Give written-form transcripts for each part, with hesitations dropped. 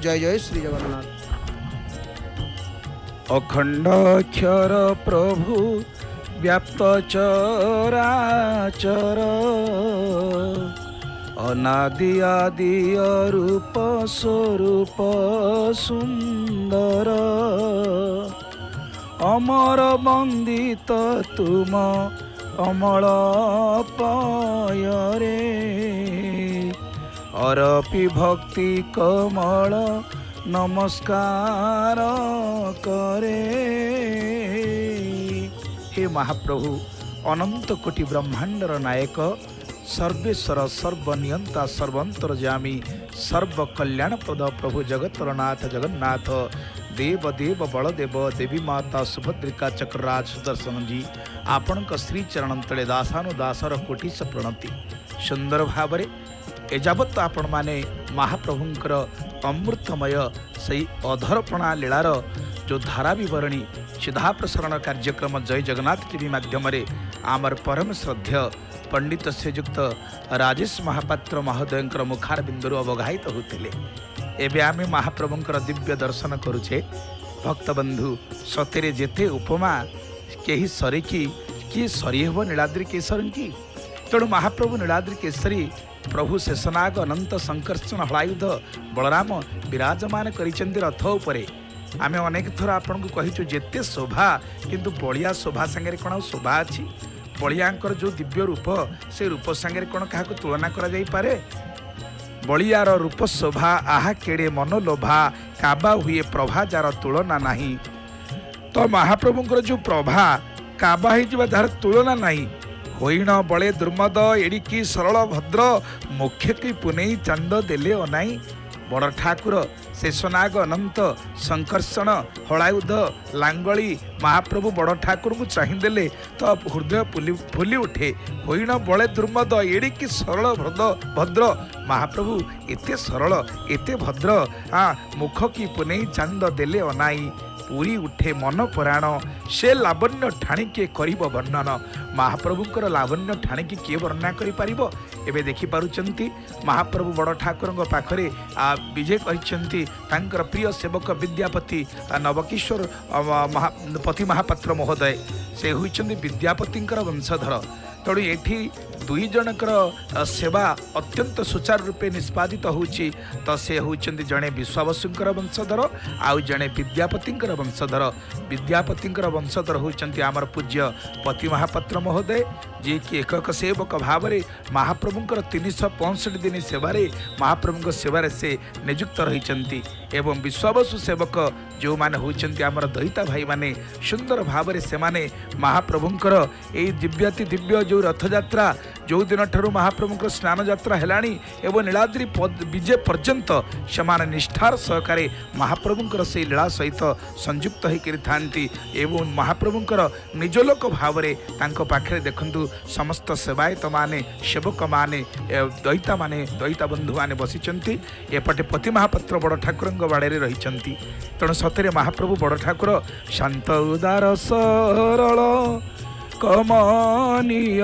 जय जय श्री जगन्नाथ। अखंड अक्षर प्रभु व्याप्त चराचर अनादि आदि रूप स्वरूप सुंदर अमर वंदित तुम अमल पायरे अरपि भक्ति कमल नमस्कार करे। हे महाप्रभु अनंत कोटि ब्रह्मांडर नायक सर्वेश्वर सर्वनियंता सर्वंतरजामी सर्वकल्याणप्रद प्रभु जगतर नाथ जगन्नाथ देव देव बलदेव देवी माता सुभद्रिका चक्रराज सुदर्शन जी आपण श्री चरण तले दासानुदासर कोटिश प्रणति सुंदर भाव एजावत आपण माने महाप्रभुंकर अमृतमय सही अधरपणा लीलार जो धारा विवरणी सीधा प्रसारण कार्यक्रम जय जगन्नाथ टीवी माध्यम आमर परम श्रद्धेय पंडित श्रीजुक्त राजेश महापात्र महोदय मुखार बिंदु अवगाहित होते। एवं आम महाप्रभुंकर दिव्य दर्शन करुचे भक्तबंधु सतेरे जेते उपमा कहीं सरिकी किए सरीहब नीलाद्रि केसरी की तेणु महाप्रभु नीलाद्रि केसरी प्रभु शेषनाग अनंत संकर्षण हलायुध बलराम विराजमान करिचंदी रथ उपरे आमे अनेक थर आपन को कहिचु जेते शोभा किंतु बलिया शोभा संगे कोन शोभा अछि बलियांकर जो दिव्य रूप से रूप संगे कोन काहा तुलना करा जाई पारे बलियार रूप शोभा आहा केड़े मनोलोभा काबा हुए प्रभा जार तुलना नहीं तो महाप्रभुंकर जो प्रभा काबा ही जिबा धार तुलना नहीं होइण बले दुर्मद एड़िकी सरल भद्र मुख्य की पुनई चांद देले अनाई बड़ ठाकुर शेषनाग अनंत संकर्षण हलायुध लांगली महाप्रभु बड़ ठाकुर को चाहिदेले तो हृदय फुली उठे होइण बले दुर्मद एड़िकी सरल भद्र महाप्रभु एते सरल एते भद्र मुख की पुनई चांद देले अनाई पूरी उठे मन पुराण से लावण्य ठाणिके करिब वर्णन महाप्रभुंकर लावण्य ठाणिके किए वर्णना करि परिबो एबे देखि पारुचंती महाप्रभु बड़ ठाकुर पाखरे विजय करिसंती तांकर प्रिय सेवक विद्यापति नवकिशोर पति महापात्र महोदय से होइचंती विद्यापतिंकर वंशधर तेणु एठी दुई जनकर सेवा अत्यंत सुचारू रूपे निष्पादित होउची तो से होउचंती जणे विश्वावसुंकर वंशधर आउ जणे विद्यापतिंकर वंशधर विद्यापतिंकर वंशधर होउचंती आमर पूज्य पति महापात्र महोदय जे कि एकक सेवक भाव में महाप्रभुंकर 365 दिन सेवारे महाप्रभुंक सेवारे से नियुक्त रही एवं विश्वावसु सेवक जो माने होइचंती आमर दयिता भाई माने सुंदर भाव में से माने महाप्रभुंकर एई दिव्याति दिव्य जो रथ यात्रा जो दिन ठारू महाप्रभुंकर स्नान यात्रा हेलाणी एवं नीलाद्रि विजय पर्यंत समान निष्ठार सहकारे महाप्रभुंकर से लीला सहित संयुक्त होकर थांती एवं महाप्रभुंकर निज लोक भाव में तांको पाखरे देखंतु समस्त सेवायत माने सेवक माने दयिता बंधु माने बसिचंती एपटे पति महापात्र बड़ ठाकुर बाड़े रही तेणु सतरे महाप्रभु बड़ ठाकुर शांत उदार सरल कमनीय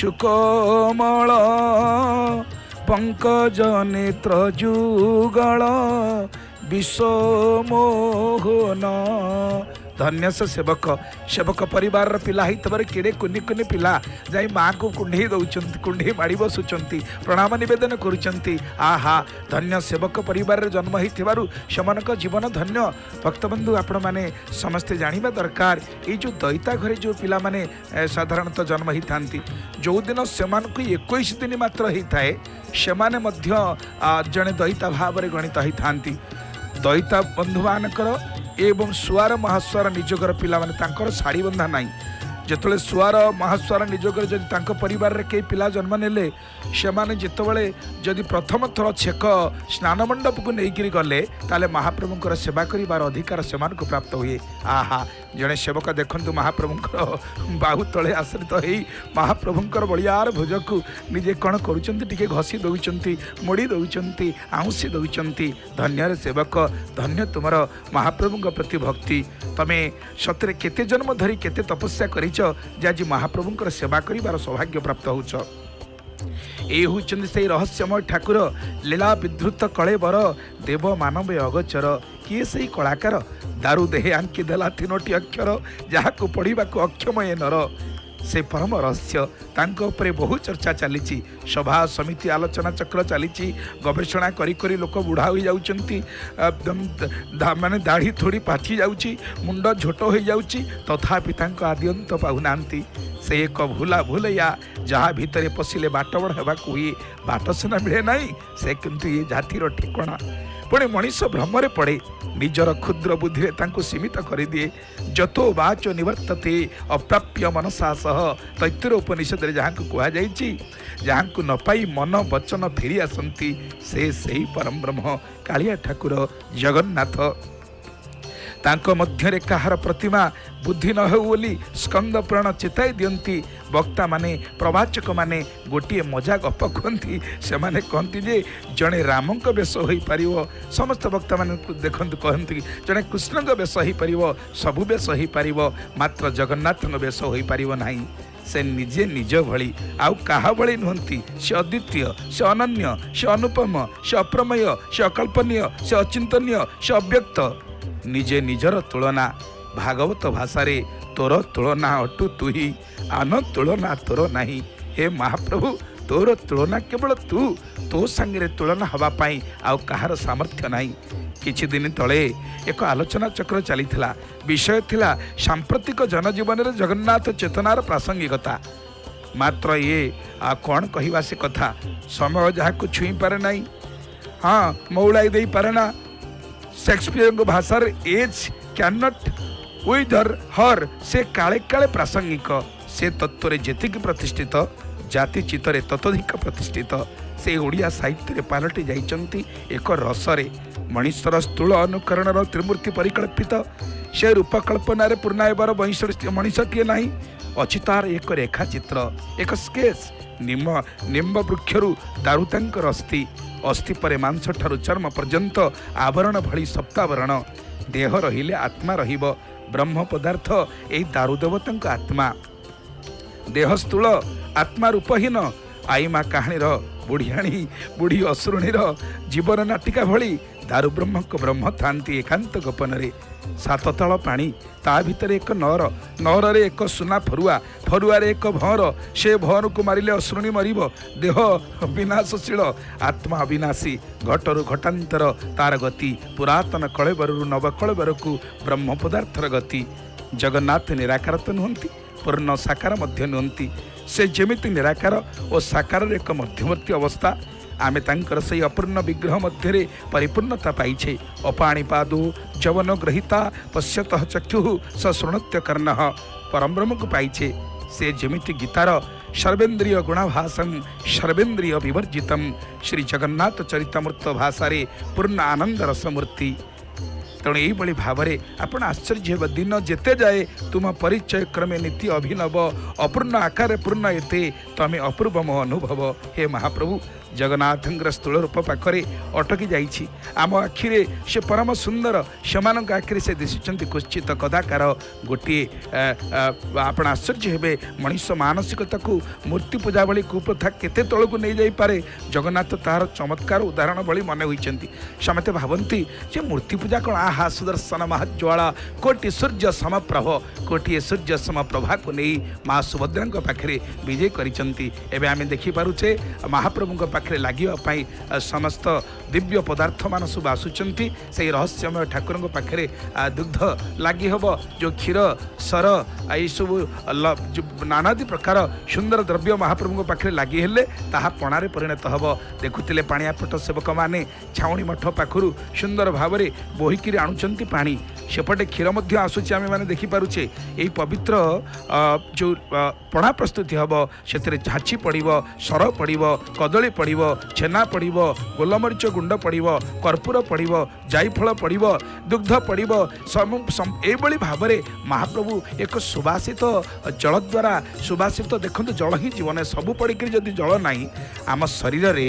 सुकोमल पंकज नेत्र जुगल विश्वमोहन धन्य से सेवक परिवार पिला हितबार केड़े कुनि कुनि पिला जाई माँ को कुंडे दौरान कुंडे माड़ी बसुंट प्रणाम नवेदन करुँच आहा धन्य सेवक परिवार जन्म हो सेमानक जीवन धन्य भक्तबंधु आपण मैंने समस्ते जाना दरकार ये जो दयिता घरे जो पिला माने साधारणतः जन्म ही था जो दिन से 21 दिन मात्र होता है सेमाने मध्य जड़े दयिता भाव में गणित ही था दयिता बंधु मानकर एवं सुआर महास्वार निजोगर पिला माने तांकर साड़ी बंधा नाई जिते सुआर महास्वार निजोगर जदि परिवार रे कई पिला जन्म नेले से माने जितेबाला जदि प्रथम थर छेक स्नान मंडप को लेकिन गले ताले महाप्रभुंकर सेवा करिवार अधिकार सेमान को प्राप्त हुए आहा जड़े सेवक देखंतु महाप्रभुंकर बाहु तले आश्रित हो महाप्रभुंकर बलियार भुज को निजे कौन करुँचे घसी दौरान मोड़ी दौरान आउँसी दौरान धन्य सेवक धन्य तुमर महाप्रभु प्रति भक्ति तमें सतरे केते जन्म धरी केते तपस्या करिच जे आज महाप्रभुंकर सेवा करिवार सौभाग्य प्राप्त होउछ। ए होउचंदी से रहस्यमय ठाकुर लीला विधृत कले बर देव मानव अगोचर किए से कलाकार दारू देहे आंकी देला 3टी अक्षर जहाँ को पढ़ा अक्षमय नर से परम रहस्य तांको उपरे बहु चर्चा चली सभा समिति आलोचना चक्र चली गवेषणा करी करी लोक बुढ़ा हो जाउचंती माने दाढ़ी थोड़ी पाची जाउची मुंड झोट हो जाउची तथापि तांको आद्यंत पाउनांती से एक भूला भूलैया जहाँ भितरे पशिले बाट बड़ होगा हुए बाट सिना मिले नहीं से किंतु ये जातिर ठिकणा पुणी मनीष भ्रमरे पड़े निजर क्षुद्र बुद्धि तांको सीमित कर दिए जतो वाच निवर्तते अप्राप्य मनसा सह तैत्र उपनिषद जहाँ को कहुई जहाँ को न पाई मन वचन फेरी आसती से सही परम ब्रह्म कालिया ठाकुर जगन्नाथ तांको मध्यरे कहार प्रतिमा बुद्धि न हो बोली स्कंद प्राण चेताई दियंती वक्ता माने प्रवाचक माने गोटे मजा गप कहती से माने कहती जे जड़े रामक बेश हो पारिबो समस्त वक्ता माने देखंतु कहती जड़े कृष्णक बेश हो पारिबो सबु बेश हो पारिबो मात्र जगन्नाथक बेश हो पारिबो नाही से निजे निज भली आउ कहा भली नुहंती से अद्वितीय से अनन्य से अनुपम से अप्रमेय से अकल्पनीय से अचिंतनीय से अव्यक्त निजे निजर तुलना भागवत भाषा रे तोर तुलना अटु तुही आन तुलना तोर नाही हे महाप्रभु तोर तुलना केवल तू तो संगे तुलना हवा पाई आउ कहार सामर्थ्य नाही किछि दिन तले एक आलोचना चक्र चलीथिला विषय थिला सांप्रतिक जनजीवन रे जगन्नाथ चेतनार प्रासंगिकता मात्र ये आ कौन कहवा से कथा समय जहाँ को छुई पारे नहीं हाँ मौलाई दे पारे ना शेक्सपियर भाषा एज कैन नॉट विदर हर से काले काले प्रासंगिक से तत्व जेतिक प्रतिष्ठित जाति चित्तरे ततोधिक प्रतिष्ठित से ओडिया साहित्य पालटि जाइचंती एक रसरे मनीषर स्थूल अनुकरण त्रिमूर्ति परिकल्पित से रूपकल्पना पूर्णायबर मनीष किए नहीं अच्छी तार एक रेखा चित्र एक स्केच निम्ब वृक्षरु दारुतांकर अस्थि अस्थि परे मांस ठारू चर्म पर्यंत आवरण भली सप्तावरण देह रहिले आत्मा रहिब ब्रह्म पदार्थ एई दारू देवतांक आत्मा देह स्थूल आत्मा रूपहीन आईमा कहानीर बुढ़ियाणी बुढ़ी असुरुणीर जीवन नाटिका भली दारू ब्रह्मक ब्रह्म थांती एकांत गोपन रे सात तल पानी ता भितर एक नर नर रे एक सुना फरुआ फरुआ रे एक भंवर से भंवर को मारिले असुरुणी मरिब देह विनाशशील आत्मा अविनाशी घटरु घटांतर तार गति पुरातन कलेबरु नव कलेबर को ब्रह्म पदार्थर गति जगन्नाथ निराकार तो नुहंती पूर्ण साकार मध्य नुहंती से जेमिति निराकार और साकार एक मध्यवर्ती अवस्था आमे तांकर से अपूर्ण विग्रह मध्य परिपूर्णता पाइछे अपाणीपादु जवन ग्रहिता पश्यतः चक्षु सशृणुत्य कर्ण परम ब्रह्म को पाइछे से जेमिति गीतार सर्वेन्द्रिय गुणाभासं सर्वेन्द्रिय विवर्जितम श्री जगन्नाथ चरितमूर्त भाषा पूर्ण आनंद रसमूर्ति तेणु यही भाव में आपण आश्चर्य दिन जेते जाए तुम परिचय क्रमे नीति अभिनव अपूर्ण आकार पूर्ण एते तमें अपूर्व मो अनुभव हे महाप्रभु जगन्नाथ स्थूल रूप पाखरे अटकी जाइछि आम आखिरे से परम सुंदर सेमानक आखिरे से दिशुचंती कुश्चित कदाकार गोटे आपण आश्चर्य हेबे मनीष मानसिकता को मूर्ति पूजा भली कुप्रथा केते तलकू नहीं जाई पारे जगन्नाथ तार चमत्कार उदाहरण भली मन होइचंती समते भावंती जे मूर्ति पूजा कोन आहा सुदर्शन महाज्वाला कोटि सूर्य समप्रभ कोटि सूर्य समप्रभा को नहीं माँ सुभद्रा पाखरे विजय करिचंती एबे आमे देखि पारुछे महाप्रभु पाखरे लागिबा समस्त दिव्य पदार्थ मान सब आसुचंती से रहस्यमय ठाकुर पाखरे दुग्ध लगी हम जो क्षीर सर ये सब नानादि प्रकार सुंदर द्रव्य महाप्रभु पाखरे लगी हेले ताहा पणारे परिणत हम देखुले पाणियापट सेवक माने छाउणी मठ पाखु सुंदर भाव में बोहिकी आणुचंती पानी सेपटे क्षीर मध्य आसूची आमे माने देखि पारुछे एई पवित्र जो पणा प्रस्तुति हम से झाँची पड़िबो सर पड़िबो कदली पड़िबो छेना पड़िबो गोलमरीच गुंड पड़िबो कर्पूर पड़िबो जायफल पड़िबो दुग्ध पड़िबो एभली भाव में महाप्रभु एक सुबासित जल द्वारा सुबासित देखते जल ही जीवन सब पड़िक जदि जल नहीं आम शरीर रे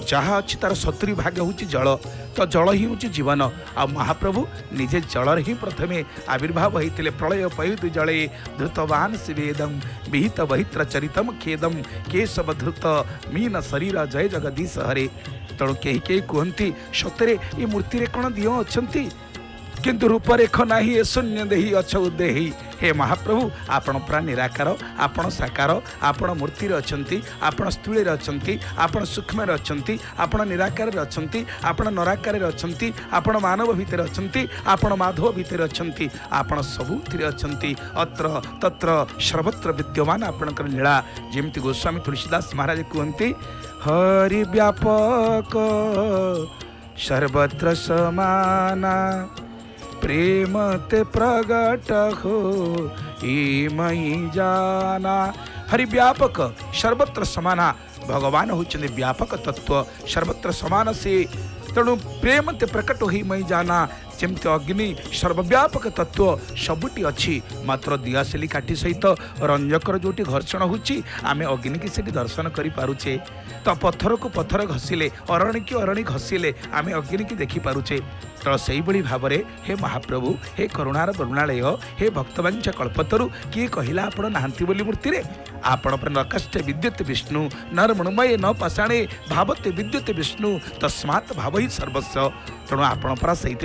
जहाँ अच्छी तार 70 भाग हूँ जल तो जल ही हूँ जीवन। आ महाप्रभु निजे जलर ही प्रथमे आविर्भाव होते प्रलय पयुत जले धृतवान शिवेदम विहित बहित्र चरितम खेदम केशव धृत मीन शरीर जय जगदीश हरे। तेणु कहीं कहीं कहती सतरे ये मूर्ति कौन दियो अच्छी किंतु रूपरेख नाही ए शून्य देही अछ उदेही। हे महाप्रभु आपण पुरा निराकार, आपण साकार, आपण मूर्ति अच्छी, आपण स्थूल अच्छी, आपण सूक्ष्म अच्छी, आपण निराकार अच्छी, आपण नराकार अच्छी, आपण मानव भितर अच्छी, आपण माधव भितर अच्छी, आपण सबुथिरे अच्छी। अत्र तत्र सर्वत्र विद्यमान आपणकर लीला। जेमती गोस्वामी तुलसीदास महाराज कहते हरि व्यापक सर्वत्र समाना प्रेम ते प्रगट हो मई जाना। हरि व्यापक सर्वत्र समाना, भगवान होचंदी व्यापक तत्व सर्वत्र समान से। तेणु प्रेम ते प्रकट हो मई जाना। जमती अग्नि सर्वव्यापक तत्व सबुटी अच्छी, मात्र दियासिली काठी सहित रंजकर जोटी घर्षण होची आमे अग्नि की सेठी दर्शन करि पारुचे। तो पत्थर को पत्थर घसीले, अरणी की अरणी घसीले आमे अग्नि की देखि पारुचे। तो से भाव में हे महाप्रभु, हे करुणार करुणालय, हे भक्तवंश कल्पतरु किए कहला आपण नाहंती बोली मूर्ति रे। आपण पर नकष्ट विद्युत विष्णु नर मणुमय न पाषाणे भावते विद्युत विष्णु तस्मात् भाव ही सर्वस्व। तेणु आपण परा से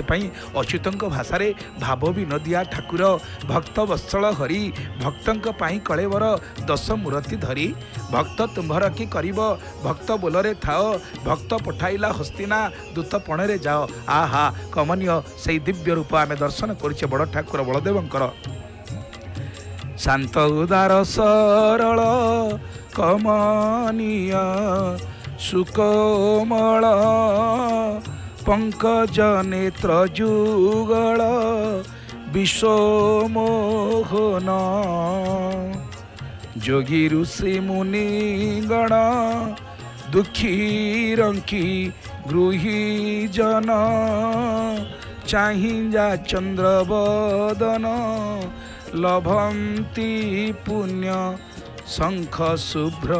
अच्युतंक भाषा भाव भी नदिया ठाकुर भक्त वत्सल हरि भक्तंक पाई कलेवर दश मूर्ति धरी भक्त तुम्भर कि करिब भक्त बोलरे थाओ भक्त पठाइला हस्तिना दूत पणे जाओ। आहा कमनीय से दिव्य रूप आमे दर्शन करुचे बड़ ठाकुर बलदेवंकर। शांत उदार सरल कमनीय सुकोमल पंकज नेत्र जुगल विश्वमोहन जोगी ऋषि मुनि गण दुखी रंकी गृही जन चाहिजा चंद्रवदन लभंती पुण्य शंख शुभ्र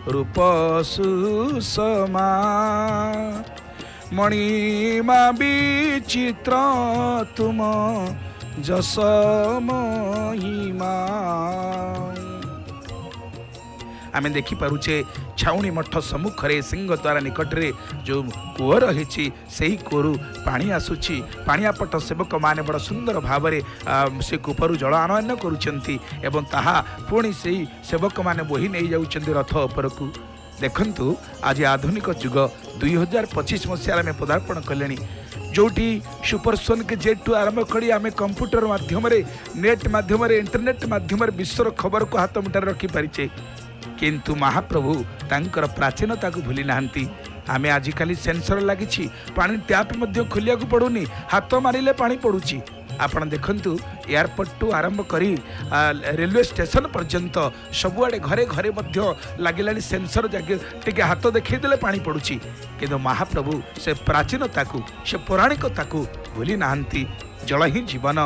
रूप सुषमा मणिमा विचित्र तुम जस महिमा। आमे देखि पारुचे छाउणी मठ सम्मुखरे सिंह द्वारा निकटरे जो कूଅ रही से कूअरु पानी आसुची। पाणियापट सेवक माने बड़ सुंदर भाव से कूपरु जल आनयन करुचंती एवं ताहा पुणी से सेवक माने बोही नहीं जाउचंती रथ उपरकू। देखंतु आज आधुनिक जुग 2025 मसीह में पदार्पण कले जोटी सुपरसोनिक जेट टू आरंभ करी आमे कंप्यूटर माध्यम नेट माध्यम इंटरनेट माध्यम विश्वर खबर को हाथ मुठार रखी पारिचे। किंतु महाप्रभु तांकर प्राचीनता को भूली नाहंती। आमे आजिकाली सेंसर लगी पानी टैप मध्य खोलिया को पड़ुनी, हाथ मारिले पानी पड़ुची। आपण देखंतु एयरपोर्ट टू आरंभ करी रेलवे स्टेशन पर्यंत सबुआडे घरे घरे मध्य लगिलानी सेंसर जगह टिके हाथ देखदेले पानी पड़ुची। किंतु महाप्रभु से प्राचीनता को से पौराणिकता को भूली नाहंती। जल ही जीवन,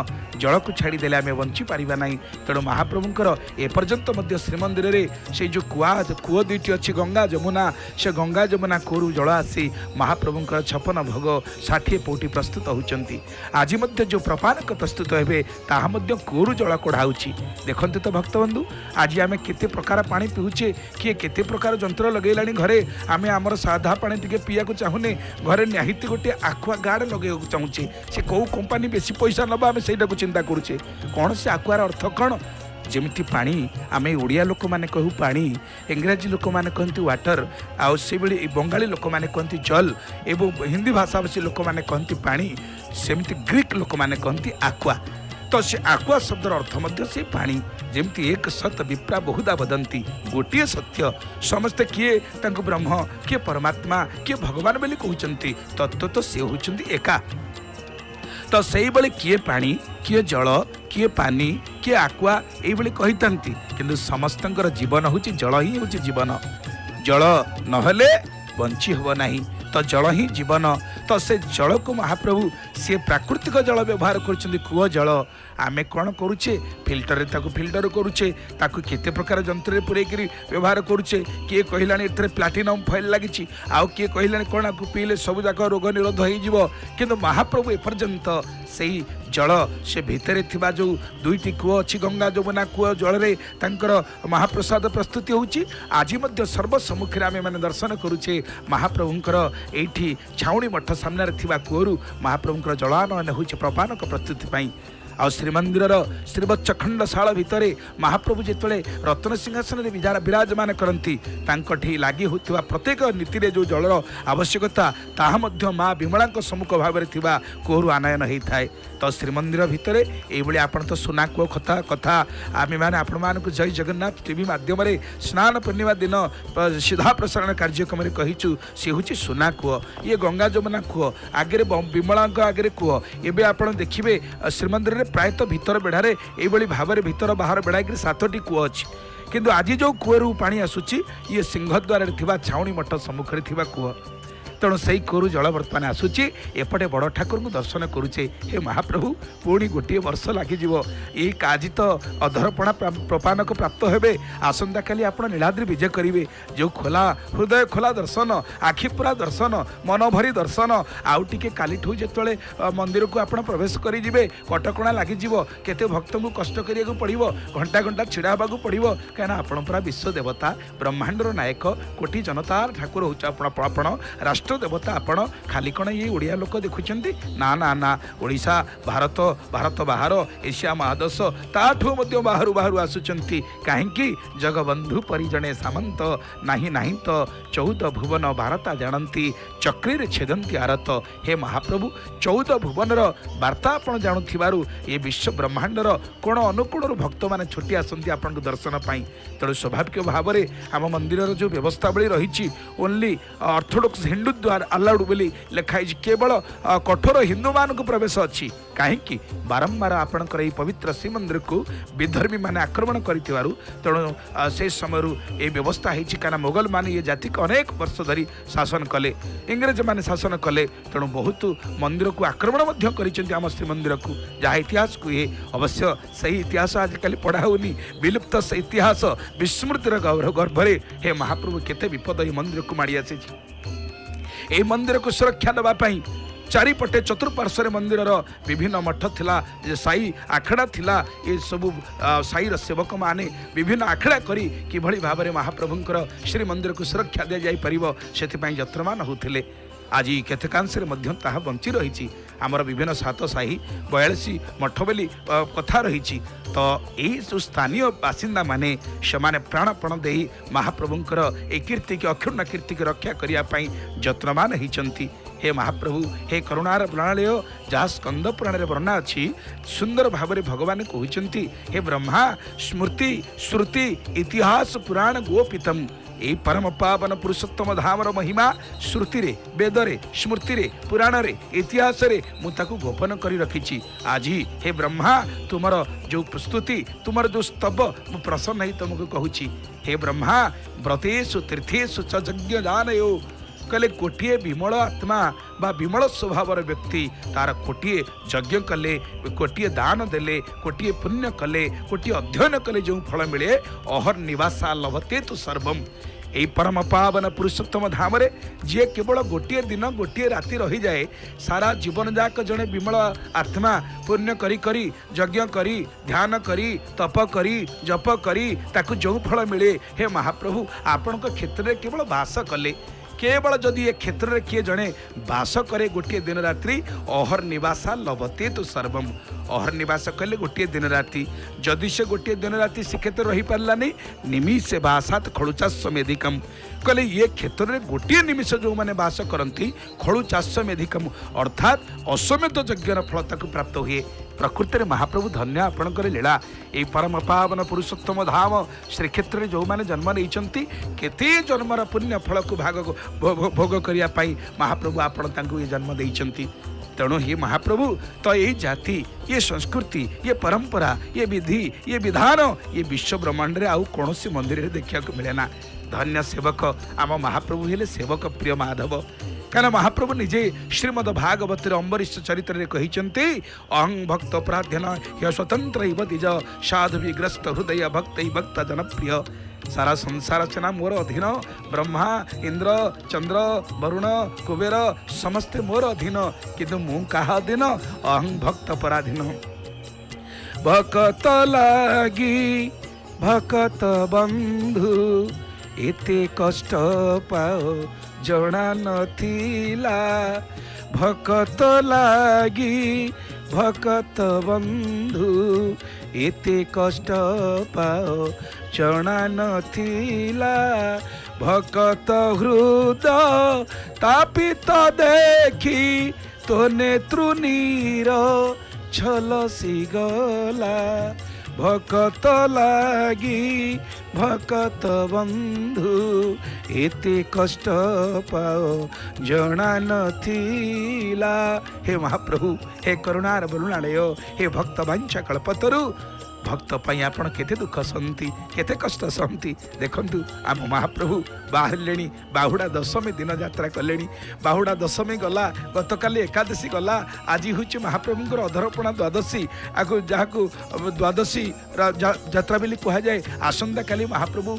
जल को छाड़देले आम बंची पारिबा नहीं। तेणु महाप्रभुंकर एपर्यंत श्रीमंदिर रे से जो कूଅ दुईटी अच्छी गंगा जमुना, से गंगा जमुना कूअरु जल आसी महाप्रभुंकर 56 भोग 60 पौटी प्रस्तुत होती। आज जो प्रपानक प्रस्तुत हे ताहा कूअरु जल कढ़ाऊँगी। देखते तो भक्तबंधु आज आम केते प्रकार पानी पीऊचे, किए केते प्रकार जंत्र लगेलानी घरे। आम आमर साधा पानी टिके पीया को चाहूने, घरे निहाती गोटे आक्वा गार्ड लगे चाहूचे। से कौ कंपानी बेसी पैसा नबा आम से चिंता करुचे। कौन से आक्वार अर्थ कौन? जमिति पानी आम ओडिया लोक मैंने कहू पानी, इंग्राजी लोक मैंने कहती वाटर, आउ से बंगाली लोक मैंने कहती जल एवं हिंदी भाषाभाषी लोक मैंने कहती पानी, सेमती ग्रीक लोक मैंने कहती आक्वा। तो से आक्वा शब्दर अर्थ मध्य से पानी। जमती एक सत विप्रा बहुधा वदंती, गोटे सत्य समस्ते किए तांको ब्रह्म किए परमात्मा किए भगवान बोली कहउचंती, तत्व तो से होउचंती एका। तो से किए पानी किए जल किए पानी किए आक्वा ये कही था, किंतु समस्तंकर जीवन हूँ जल ही हूँ जीवन। जल नहले बंची हब नहीं, तो जल ही जीवन। तो से जल को महाप्रभु सी प्राकृतिक जल व्यवहार कर कूह जल आमे कौन करुचे फिल्टर फिल्टर करुचे केते प्रकार जंत्र पूरे व्यवहार करुचे किए कहला प्लाटिनम फॉइल लगी आउ किए कहला कौन आपको पीले सब जाक रोग निरोध हो किंतु महाप्रभु एपर्यंत से जल से भितर थिबा जो दुईटी कूह अच्छी गंगा जमुना कूह जल रे तांकर महाप्रसाद प्रस्तुति होची आज मध्य सर्वसम्मुखें आमे माने दर्शन करुचे महाप्रभुंकर एठी छाउणी मठ सामने थिबा कूहरु महाप्रभुंकर जलानयन होची प्रपानक प्रस्तुति पाई आ श्रीमंदिर श्रीवत्स खंडशाला भितर महाप्रभु जिते रत्न सिंहासन विराजमान करती लगी होता प्रत्येक नीति जो जलर आवश्यकता ताहा मध्य माँ विमला सम्मुख भाव में कूहरु आनयन होता है। तो श्रीमंदिर भितर ये आपण तो सुना कूह कथा कथा आम मैंने आपण मानक जय जगन्नाथ टीवी माध्यम स्नान पूर्णिमा दिन सीधा प्रसारण कार्यक्रम कहीचु सी हूँ सुना कूह ये गंगा जमुना कूह आगे विमला आगे कूह एवं आप देखिए श्रीमंदिर प्रायतः भितर बेढ़ारे ये भाव में भितर बाहर बेढ़ाई 7टी कूह अच्छी किंतु आज जो कूहरु पानी आसूची ये सिंहद्वार छाउणी मठ सम्मुखें थिबा कूह तेणु से कूहरु जल बर्तमान आसूची एपटे बड़ ठाकुर को दर्शन करुचे हे महाप्रभु पुणी गोटे वर्ष लगे ये आज तो अधरपणा प्रपानक प्राप्त हेबे आसंता काली आप नीलाद्रि विजय करेंगे जो खोला हृदय खोला दर्शन आखि पूरा दर्शन मन भरी दर्शन आउ टिके कालीठू जिते मंदिर को आप प्रवेश करेंगे कटकणा लगे केते भक्त को कष्ट करिया पड़ो घंटा घंटा छिड़ा हवा पड़ो कहीं आपण पूरा विश्व देवता ब्रह्मांडर नायक कोटि जनता ठाकुर हो राष्ट्र देवता आपण खाली कण ये ओडिया लोक देखुचंती ना ना ना ओडिशा भारत भारत बाहर एशिया महादेश ताठू मध्य बाहरु बाहरु आसुचंती काहेकि जगबंधु परिजने सामंत नाही नाही तो 14 भुवन भारत जानती चक्री छेदंती आरत हे महाप्रभु 14 भुवनर वार्ता आपण जाणुथिबारु ये विश्व ब्रह्मांडर कोण अनुकोण भक्त माने छुट्टी आसंती आपण दर्शन पाई तेणु स्वाभाविक भाव में आम मंदिर जो व्यवस्थावली रही ओनली ऑर्थोडॉक्स हिंदू द्वार अलाउड बोली लिखाई केवल कठोर हिंदू मान को प्रवेश अच्छी कहीं बारंबार आपणकर पवित्र श्रीमंदिर को विधर्मी माने आक्रमण करूँ तेणु से समय ये व्यवस्था होना मोगल माने ये जाति को अनेक वर्ष धरी शासन कले इंग्रेज माने शासन कले तेणु बहुत मंदिर को आक्रमण आम श्रीमंदिर को जहाँ इतिहास को ये अवश्य सही इतिहास आजिकल पढ़ाऊनी विलुप्त से इतिहास विस्मृतिर गर्भरे हे महाप्रभु केते विपद ये मंदिर को माड़ी आसी ए मंदिर को सुरक्षा देवाई चारिपटे चतुर्पार्श्वर मंदिर विभिन्न मठ थिला साई आखड़ा थिला ये सबू साईर सेवक माने विभिन्न आखड़ा करी किभली भाव में महाप्रभुंकर श्री मंदिर को सुरक्षा दि जापर से यत्नमान होते आज केतकांश ताहा बंची रही आमर विभिन्न 7 साही 42 मठ बोली कथा रही तो यही जो स्थानीय बासिंदा माने से प्राणपण दे महाप्रभुंकर ए कीर्ति की अक्षुण्ण कीर्ति की रक्षा करने यत्नमान होती हे महाप्रभु हे करुणार प्रणालय जहाँ स्कंद पुराण वर्णना अच्छी सुंदर भाव में भगवान कहते हे ब्रह्मा स्मृति श्रुति इतिहास पुराण गोपितम यही परम पावन पुरुषोत्तम धामर महिमा श्रुति रे वेद रे स्मृति रे पुराण रे इतिहास रे मुझे गोपन कर रखी आज हे ब्रह्मा तुमर जो प्रस्तुति तुमर जो स्तव मु प्रसन्न ही तुमको कहूँ हे ब्रह्मा व्रतेषु तीर्थेषु च यज्ञ जानयो कले गोटे विमल आत्मा बा विमल स्वभाव व्यक्ति तार गोटे यज्ञ कले गोटे दान देले गोटे पुण्य कले गोटे अध्ययन कले जो फल मिले अहर निवासा लभते तो सर्वम यही परम पावन पुरुषोत्तम धाम जी केवल गोटे दिन गोटे राति रही जाए सारा जीवन जाक जड़े विमल आत्मा पुण्य करी करी यज्ञ करी ध्यान करी तप करी जप करी ताकू जो फल मिले हे महाप्रभु आपण क्षेत्र में केवल वास कले केवल जदि ये क्षेत्र में किए जड़े बास करे गोटे दिन रात्रि अहर निवासा लभते तो सर्वम अहर निवास कले गोटे दिन राति जदि से गोटे दिन राति से क्षेत्र रही पारानी निमिषे बासात खड़ुचाष मेधिकम कले ये क्षेत्र में गोटे निमिष जो मैंने बास करती खड़ुचाष मेधिकम अर्थात अश्वमेध यज्ञर फल ताकू प्राप्त हुए प्रकृति में महाप्रभु धन्य आपणकर लीला ये परम पावन पुरुषोत्तम धाम श्रीक्षेत्र में जो मैंने जन्म नहीं केते जन्मर पुण्य फल को भाग भोग करने महाप्रभु आपण ये जन्म देइछंती तेणु ये महाप्रभु तो यही जाति ये संस्कृति ये परंपरा ये विधि ये विधान ये विश्व ब्रह्मांड रे आउ कौन मंदिर देखा मिले ना धन्य सेवक आम महाप्रभु हेले सेवक प्रिय माधव कहीं महाप्रभु निजे श्रीमद भागवत अम्बरीश चरित्र कहते अहं भक्त प्राध्यन ह्य स्वतंत्र दिज साधु विग्रस्त हृदय भक्त भक्त जनप्रिय सारा संसार चना मोर अधीन ब्रह्मा इंद्र चंद्र वरुण कुबेर समस्ते मोर अधीन किंतु मु कहा अधीन अहं भक्त पराधीन भक्त लागी भक्त बंधु एते कष्ट पाओ जଣା नथिला भक्त लागी भक्त बंधु एते कष्ट पाओ जଣା नथिला भक्त हृदय तापित देखी तो नेत्रुनीर झलसी गला भक्त लागी भक्त बंधु एते कष्ट पाओ जଣା नथिला। हे महाप्रभु हे करुणार बरुणालय हे भक्त वांछा कल्पतरु भक्त पाई आपण केते दुख सहती केते कष्ट सहती देखंतु आम महाप्रभु बाहरले बाहुड़ा दशमी दिन यात्रा कले बाहुड़ा दशमी गला गतकाली एकादशी गला आज हूँ महाप्रभुंर अधरपणा द्वादशी आगु जहाँ द्वादशी यात्रा बोली कहुए आसंता काली महाप्रभु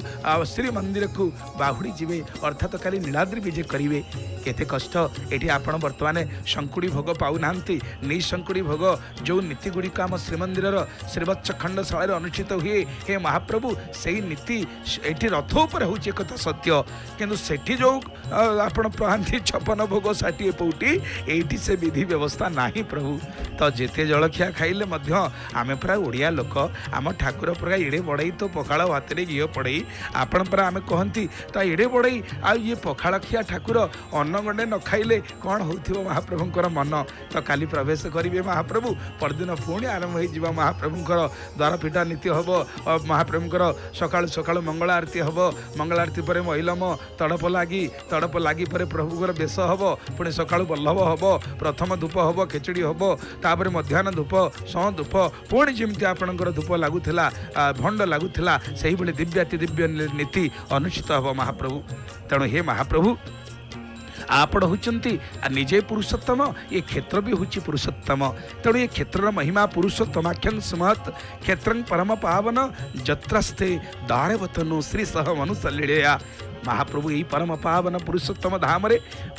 श्री मंदिर को बाहुड़ी जीवे अर्थात काली नीलाद्री विजय करेंगे केते कष्ट ये आपण बर्तमान शंकुड़ी भोग पाऊना निशंकुड़ी भोग जो नीति गुड़िक आम श्रीमंदिर श्रीवत्स खंडशाला अनुष्ठित हुए हे महाप्रभु से नीति ये रथ उपर हूँ एक सत्य किंतु सेठी जो आपण पाती 56 भोग 60 पौटी ये से विधि व्यवस्था नहीं प्रभु तो जिते जलखिया खाइले आम प्राय ओडिया लोक आम ठाकुर पूरा इड़े बड़ई तो पखाड़ भात घी पड़ई आपण पर आम कहती तो इड़े बड़ई आ ये पखाड़ खिया ठाकुर अन्न गंडे न खाइले कौन हो महाप्रभुंर मन तो काली प्रवेश करेंगे महाप्रभु परदिन पुणी आरंभ हो महाप्रभुंर द्वार फिटा नीति हम महाप्रभुंर सकाळु सकाळु मंगल आरती हम मंगल आरती पर महिलम तड़प लगी पर प्रभुंर बेश हम पुणी सकाळु बल्लभ हम प्रथम धूप हम खेचुड़ी हम तापर मध्याह्न धूप सह धूप पुणी जमी आपणकर धूप लगुला भंड लगुला से दिव्याति दिव्य नीति अनुष्ठित हम महाप्रभु तेणु हे महाप्रभु आपण होचंती निजे पुरुषोत्तम ये क्षेत्र भी हूँ पुरुषोत्तम तेणु ये क्षेत्र महिमा पुरुषोत्तमाख्यं सुमत क्षेत्रं परम पावन जत्रस्ते दारवतनु श्री सह मनुष्यलीलया महाप्रभु यही परम पावन पुरुषोत्तम धाम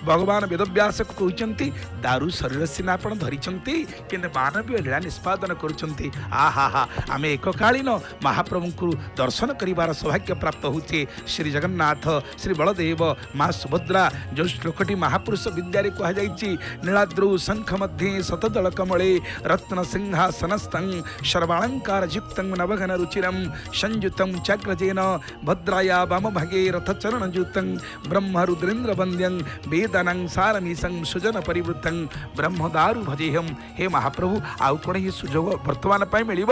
भगवान वेदव्यास को कहते दारू शरीर सीना आप धरी कि मानवीय लीला निष्पादन करुँच आहा हा आम एककालीन महाप्रभु को दर्शन करार सौभाग्य प्राप्त होचे श्री जगन्नाथ श्री बलदेव माँ सुभद्रा जो श्लोकटी महापुरुष विद्यारे कहुई नीलाद्रौ शंख मध्य शतदल कमले रत्न सिंहासनस्थं सर्वालंकार युक्त नवघन रुचिरं संयुतं चक्रजेन भद्राया वाम भागे रथ चरणजूतं ब्रह्म रुद्रेन्द्र वंद्यं वेदानं सारमीसं सुजन परिवृतं ब्रह्मदारु भजेहम। हे महाप्रभु आउ कौन ये सुजोग वर्तमान मिल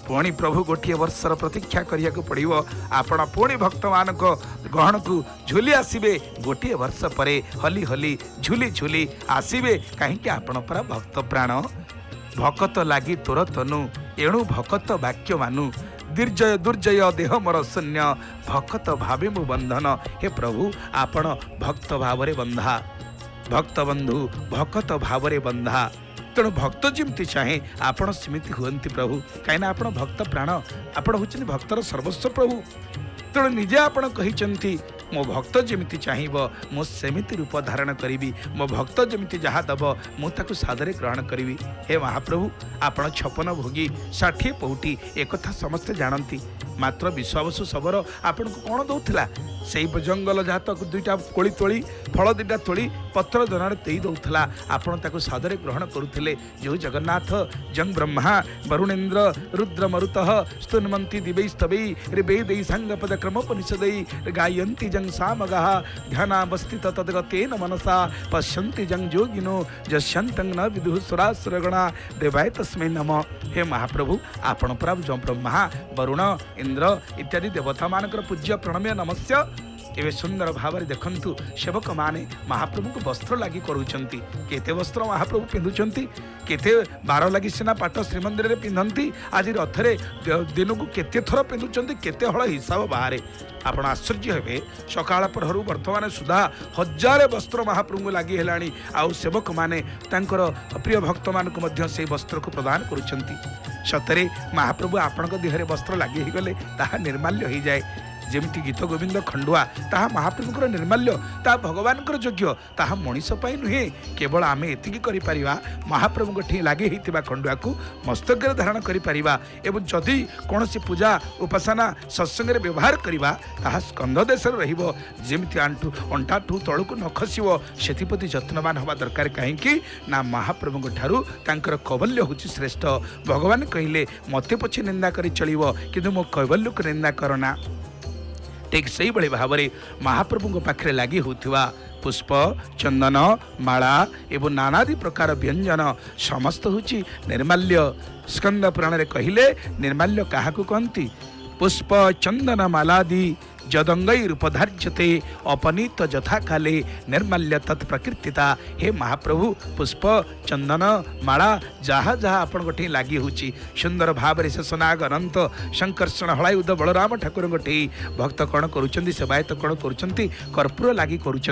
पुणी प्रभु गोटे वर्षर प्रतीक्षा करिया को पड़ो आपण पुणी भक्त मान गहन को झुली आसबे गोटे वर्ष परे हली हली झुली झुली आसबे कहीं आपण परा भक्त प्राण भकत लगी तोर तनु एणु भकत वाक्य मानु दुर्जय दुर्जय देह मोर शून्य भक्त भावे मु बंधन। हे प्रभु आपण भक्त भावरे बंधा भक्त बंधु भक्त भावरे बंधा तेणु भक्त जमती चाहे आपण सेमती हुअंती प्रभु कहीं आपण भक्त प्राण आपण होचनी भक्तर सर्वस्व प्रभु तेणु निजे आपण कहिचंती मो भक्त जमिति चाहब मो सेमिति रूप धारण करी मो भक्त जमिति जहाँ दब मुझे सादरे ग्रहण करी। हे महाप्रभु आपण 56 भोगी 60 पौटी एक समस्ते जानती मात्र विश्वावसु सबर आपण को कौन दौला से जंगल जहाँ तक 2टा कोली तोली फल 2टा तोली पत्र दनार दे दौला आपण ताको सादरे ग्रहण करुले जो जगन्नाथ जंग ब्रह्मा वरुणेन्द्र रुद्र मरुत स्तुन्वन्ति दिवै स्तवै ऋवेदै सांगपद क्रमोपनिषदै गायन्ति जंग सामगः ध्यानावस्थित तद्गतेन मनसा पश्यन्ति जंग जोगिनो यस्यन्तं न विदुः सुरासुरगणा देवाय तस्मै नमः। हे महाप्रभु आपण परा जो ब्रह्मा वरुण इंद्र इत्यादि देवता मानकर पूज्य प्रणम्य नमस्य एवं सुंदर भाव देखु सेवक माने महाप्रभु को वस्त्र लगी करुँच केते वस्त्र महाप्रभु पिंधुंट केते बार लगी सीना पाट श्रीमंदिर में पिंधती आज रथरे दिन को केते थर पिंधुंट केते हल हिसाब बाहर आपण आश्चर्य हे सकाळ प्रहरु वर्तमान सुधा हजार वस्त्र महाप्रभु को लगी है आउ सेवक माने तांकर प्रिय भक्त मानक मध्य से वस्त्र को प्रदान करुछंती सतरे महाप्रभु आपण देहरे वस्त्र लगी गले ताहा निर्माल्य हो जाए जेमती गीत गोविंद खंडुआ ताहा महाप्रभुकर निर्माल्य ता भगवानकर योग्य ताहा मनीष पाई नुहे केवल आमे एतिकी करि परिबा महाप्रभु ठी लागे हितिबा खंडुआ को मस्तक धारण करि परिबा एवं जदि कोनोसी पूजा उपासना सत्संग रे व्यवहार करिबा ताहा स्कंद देश रहिबो जेमती आंटू अंटाठू तळकु न खसिबो सेथिपति जत्नवान हवा दरकार कहीं ना महाप्रभु ठारू तांकर कैवल्य होची श्रेष्ठ भगवान कहिले मते पछे निंदा करि चलिबो किंतु मो कैवल्य को निंदा करना ठीक से भाई भाव में महाप्रभु पाखे लगी होता पुष्प चंदन माला एवं नानादि प्रकार व्यंजन समस्त होची निर्माल्य स्कंद पुराण रे कहिले निर्माल्य क्या कहती पुष्प चंदन मालादि जदंगैरुपधार्यते अपनीत यथा काले निर्माल्य तत्प्रकीर्तिता हे महाप्रभु पुष्प चंदन माला जहाँ जहाँ आपण गोटे लगी होची सुंदर भाव से शेषनाग अनंत शंकर्षण हलायुध बलराम ठाकुर गोटे भक्त कौन करुँच सेवायत कौन करुँच कर्पूर लगी करुँच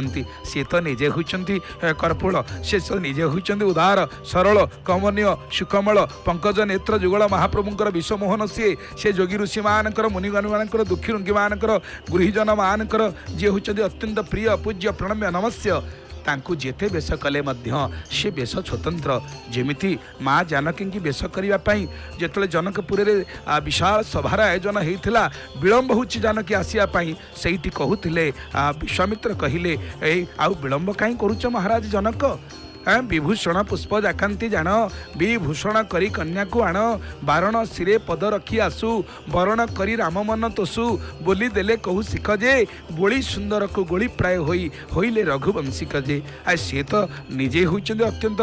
सी तो निजे होती कर्पूर से निजे होती उदार सरल कमनीय सुकमल पंकज नेत्र जुगल महाप्रभुंर विश्वमोहन सी जोगी ऋषि मानकर मुनिगण मानकर दुखी रुंगी मानकर गृहजन मानकर जी होती अत्यंत प्रिय पूज्य प्रणम्य नमस्य तांकु जेते बेश कले मध्य से बेश स्वतंत्र जेमिति माँ जानकी की बेश करने जिते जनकपुर विशाल सभार आयोजन होता विलंब हो जानकी आसापी से कहते विश्वामित्र कहले आउ विलंब कहीं करुच महाराज जनक विभूषण पुष्प जाकांति जान विभूषण करी कन्या को आण बारण सिरे पद रखी आसु बरण करी राम मन तोसु बोली देले कहू शिख जे बोली सुंदर को गोली प्राय होइले रघुवंशिक जे आ सी तो निजे होइछन्ते अत्यंत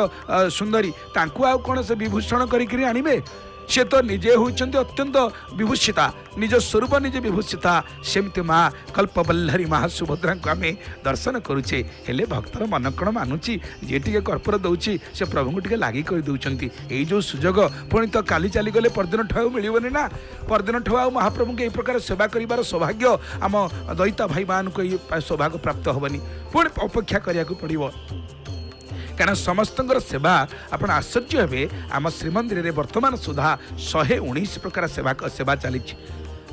सुंदरी तांकु आ कौन से विभूषण करी आनिबे से तो निजे होइछन्ते अत्यंत विभूषिता निज स्वरूप निजे विभूषिता सेमती माँ कल्पवल्लरी महासुभद्रा को आम दर्शन करुचे हेले भक्तर मन कण मानुची जी टे कर्पूर दौची से प्रभु को टे लगी कर दौरान यही जो सुजोग पुणी तो काली चली गले परदिन ठू मिलबनी ना परदिन ठू आ महाप्रभु को यही प्रकार सेवा कर सौभाग्य आम दैता भाई मान को सौभाग्य प्राप्त हेनी पुणी अपेक्षा करने पड़ो कारण समस्त सेवा आपण आश्चर्य हे आम श्रीमंदिर में वर्तमान सुधा 119 प्रकार सेवा चली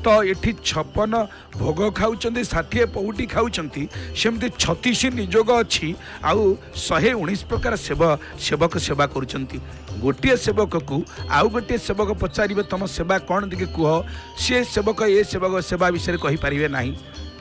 तो ये 56 भोग खाऊँ 60 पौटी खाऊँ सेमती 36 निजोग अच्छी आउ 119 प्रकार सेवक सेवा करुँच गोटे सेवक को आउ गोटे सेवक पचारे तुम सेवा कौन दिखे कह सी सेवक ए सेवक सेवा विषय कहींपारे ना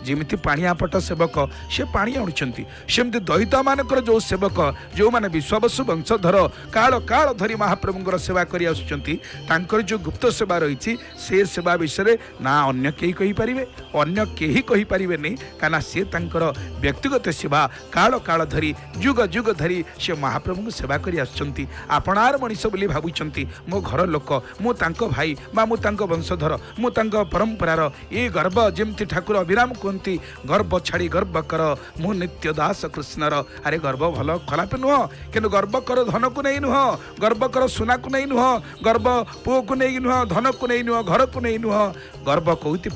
जिमिति पाणियापट सेवक से पाणी आणुचंती सेमती दयिता मानकर जो सेवक जो माने विश्वावसु वंशधर काल काल धरी महाप्रभुंकर सेवा करि आसुचंती तांकर जो गुप्त सेवा रही से सेवा विषय ना अन्य केही कहि परिबे अन्य केही कहि परिबे नहीं काना से तांकर व्यक्तिगत सेवा काल काल धरी जुग जुग धरी से महाप्रभु सेवा करि आसुचंती आपणार मनीष बोली भाबुचंती मो घर लोक मु तांको भाई बा मु तांको वंशधर मु तांको परंपरार ए गर्व जेमती ठाकुर अभिराम गर्व छाड़ी गर्व कर मु नित्य दास कृष्णर अरे गर्व भल खराब नुह कि गर्व कर धन को नहीं नुह गर्व कर सुना को नहीं नुह गर्व पुओ को नहीं नुह धन को नहीं नुह घर को नहीं नुह गर्व कौति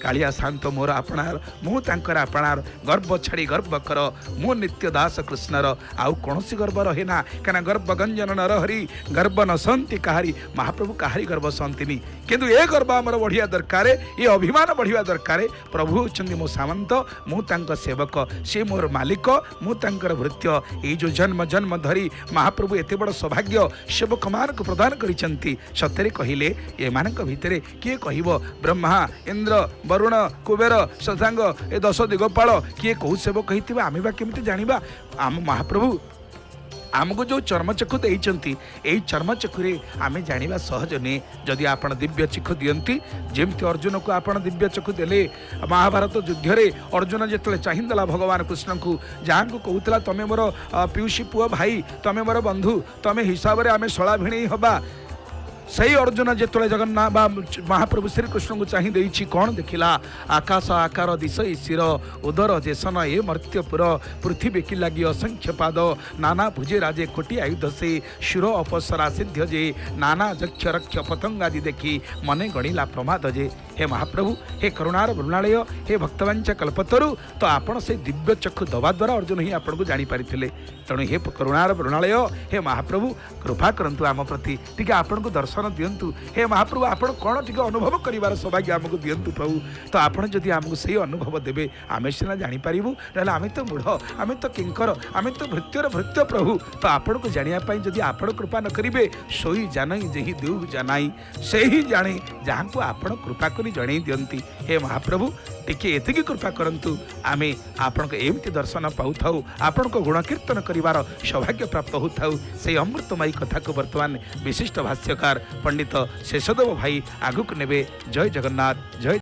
कालिया शांत मोर आपणार मु तांकर आपणार गर्व छाड़ी गर्व कर मु नित्य दास कृष्णर आउ कौनसी गर्व रहे ना क्या गर्व गंजन नर हरि गर्व न सहती कहारी महाप्रभु कहारी गर्व सहती किंतु ये गर्व आमर बढ़िया दरकार ये अभिमान बढ़िया दरकार प्रभु होचंदी मो सामंत मु तांका सेवक से मोर मालिक मु तांकर भृत्य ये जो जन्म जन्म धरी महाप्रभु एते बड़ सौभाग्य सेवक मान को प्रदान करिसंती सत्य कहले ये मानक भितरे किए कहबो ब्रह्मा इंद्र वरुण कुबेर शशांग ए 10 दिगपाल किए कौ सेवक कही आम बा केमती जानिबा आम महाप्रभु आमको जो चर्मचक्षु देइचंती एई चर्मचक्षुरे आम जानिबा सहज ने जदि आपण दिव्य चक्षु दियंती जेमती अर्जुन को आपण दिव्य चक्षु देले महाभारत युद्ध रे अर्जुन जेतले चाहिंदला भगवान कृष्ण को जहाँ को कहूतला तमे मोर पीयूषी पुआ भाई तमे मोर बंधु तमे हिसाब रे आमे सळा भिणी हबा सही अर्जुन जेतले जगन्नाथ बा महाप्रभु श्रीकृष्ण को चाहि देछि कौन देखिला आकाश आकार दिश शिर उदर जेसन ए मर्त्यपुर पृथ्वी की लगी असंख्य पाद नाना भुजे राजे कोटि आयुध से शुर अपसरा सिद्ध जे नाना जक्ष रक्ष पतंग आदि देखी मने गणिला प्रमाद जे हे महाप्रभु हे करुणार मृणालय हे भक्तवांचा कल्पतरु तो आपण से दिव्य चक्षु दवा द्वारा अर्जुन ही आपन को जानी पारिथिले तेणु हे करुणार मृणालय हे महाप्रभु कृपा करंतु आम प्रति टिके आपन को दर्शन दियंतु हे महाप्रभु आपन कौन टिके अनुभव करिवार सौभाग्य आमको दियंतु प्रभु तो आपन जदि आमको सही अनुभव देबे आमे सिना जानी पारिबु नले आमे तो मूढ़ आमे तो किंकर आमे तो भृत्यर भृत्य प्रभु तो आपन को जानिया पई जदि आपन कृपा न करिवे सोई जानई जेहि देउ जानाई से ही जाने जहां को आपन कृपा करी जणै दियंती हे महाप्रभु टिके एतिकी कृपा करंतु आमे आपन को एमती दर्शन पाउ थाउ आपन को गुण कीर्तन करिवार सौभाग्य प्राप्त हो थाउ से अमृतमयी कथा को वर्तमान विशिष्ट भाष्यकार पंडित शेषदेव भाई आगुक नेबे जय जगन्नाथ जय